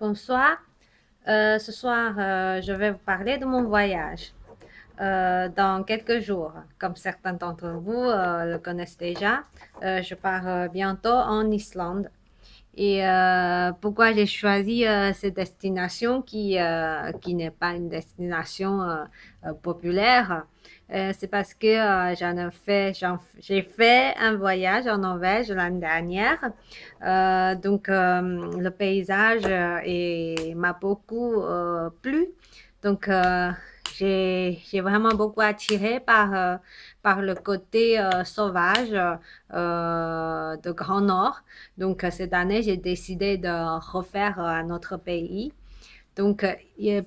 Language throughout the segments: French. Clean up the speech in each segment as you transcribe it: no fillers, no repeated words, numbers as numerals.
Bonsoir. Ce soir, je vais vous parler de mon voyage. Dans quelques jours, comme certains d'entre vous le connaissent déjà, je pars bientôt en Islande. Et pourquoi j'ai choisi cette destination qui n'est pas une destination populaire? C'est parce que j'ai fait un voyage en Norvège l'année dernière. Le paysage m'a beaucoup plu. Donc, j'ai vraiment beaucoup attiré par le côté sauvage de Grand Nord. Donc, cette année, j'ai décidé de refaire un autre pays. Donc,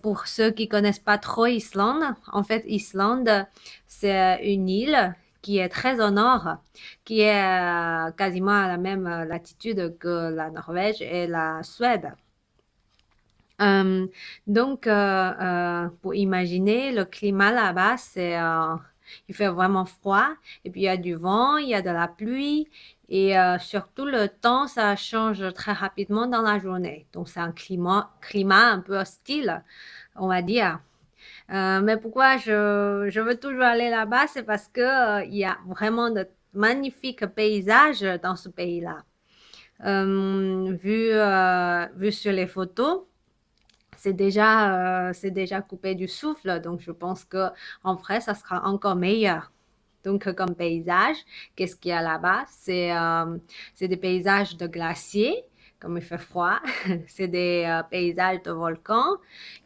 pour ceux qui connaissent pas trop Islande, en fait, Islande, c'est une île qui est très au nord, qui est quasiment à la même latitude que la Norvège et la Suède. Euh, pour imaginer, le climat là-bas, il fait vraiment froid, et puis il y a du vent, il y a de la pluie, et surtout le temps, ça change très rapidement dans la journée. Donc c'est un climat un peu hostile, on va dire. Mais pourquoi je veux toujours aller là-bas, c'est parce que il y a vraiment de magnifiques paysages dans ce pays-là. Vu sur les photos, c'est déjà coupé du souffle, donc je pense que en vrai, ça sera encore meilleur. Donc, comme paysage, qu'est-ce qu'il y a là-bas? C'est des paysages de glaciers, comme il fait froid. C'est des paysages de volcans.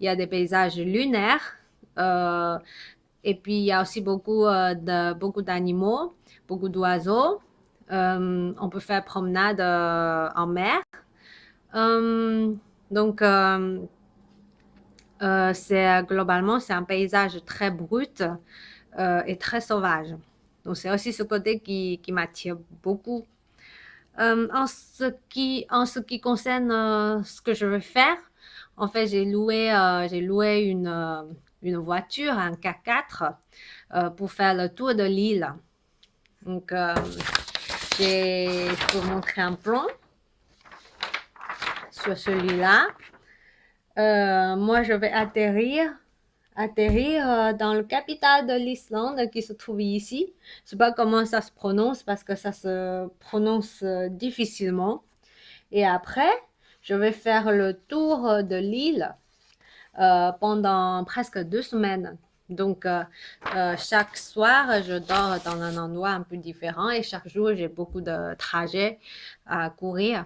Il y a des paysages lunaires. Euh, et puis, il y a aussi beaucoup d'animaux, beaucoup d'oiseaux. On peut faire promenade en mer. Euh, donc, Globalement, c'est un paysage très brut et très sauvage. Donc, c'est aussi ce côté qui m'attire beaucoup. En ce qui concerne ce que je veux faire, en fait, j'ai loué une voiture, un K4, pour faire le tour de l'île. Donc, je peux vous montrer un plan sur celui-là. Moi, je vais atterrir dans le capital de l'Islande qui se trouve ici. Je sais pas comment ça se prononce parce que ça se prononce difficilement. Et après, je vais faire le tour de l'île pendant presque 2 semaines. Donc, chaque soir, je dors dans un endroit un peu différent et chaque jour, j'ai beaucoup de trajets à courir.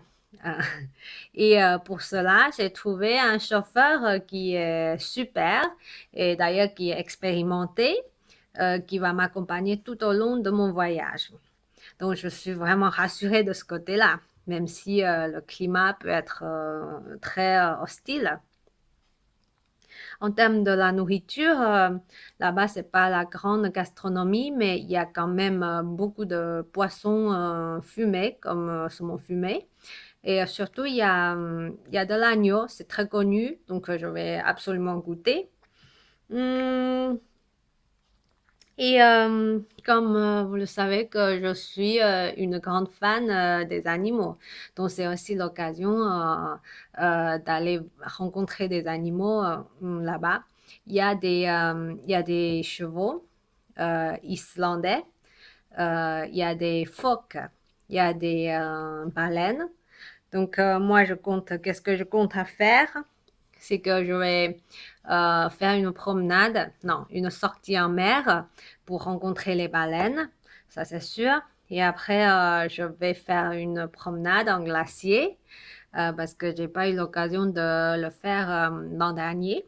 Euh, pour cela, j'ai trouvé un chauffeur qui est super et d'ailleurs qui est expérimenté, qui va m'accompagner tout au long de mon voyage. Donc, je suis vraiment rassurée de ce côté-là, même si le climat peut être très hostile. En termes de la nourriture, là-bas, c'est pas la grande gastronomie, mais il y a quand même beaucoup de poissons fumés, comme saumon fumé. Et surtout, il y a de l'agneau, c'est très connu, donc je vais absolument goûter. Hum, Comme vous le savez que je suis une grande fan des animaux, donc c'est aussi l'occasion d'aller rencontrer des animaux là-bas. Il y a des chevaux islandais, il y a des phoques, il y a des baleines. Donc moi, qu'est-ce que je compte à faire? C'est que je vais faire une promenade, non, une sortie en mer pour rencontrer les baleines, ça c'est sûr. Et après, je vais faire une promenade en glacier parce que j'ai pas eu l'occasion de le faire l'an dernier.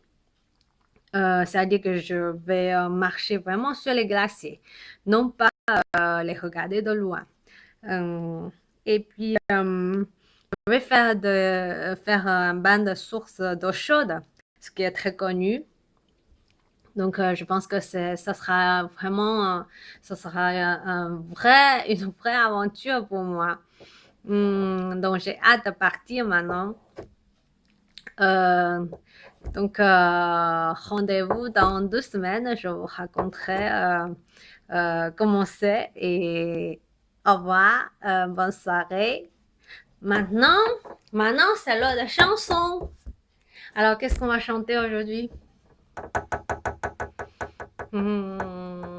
C'est-à-dire que je vais marcher vraiment sur les glaciers, non pas les regarder de loin. Euh, et puis, je vais faire un bain de source d'eau chaude, ce qui est très connu. Donc, je pense que ça sera vraiment, ça sera une vraie aventure pour moi. Donc, j'ai hâte de partir maintenant. Euh, Rendez-vous dans 2 semaines. Je vous raconterai comment c'est et au revoir, bonne soirée. Maintenant, c'est l'heure de chanson. Alors, qu'est-ce qu'on va chanter aujourd'hui? Hmm.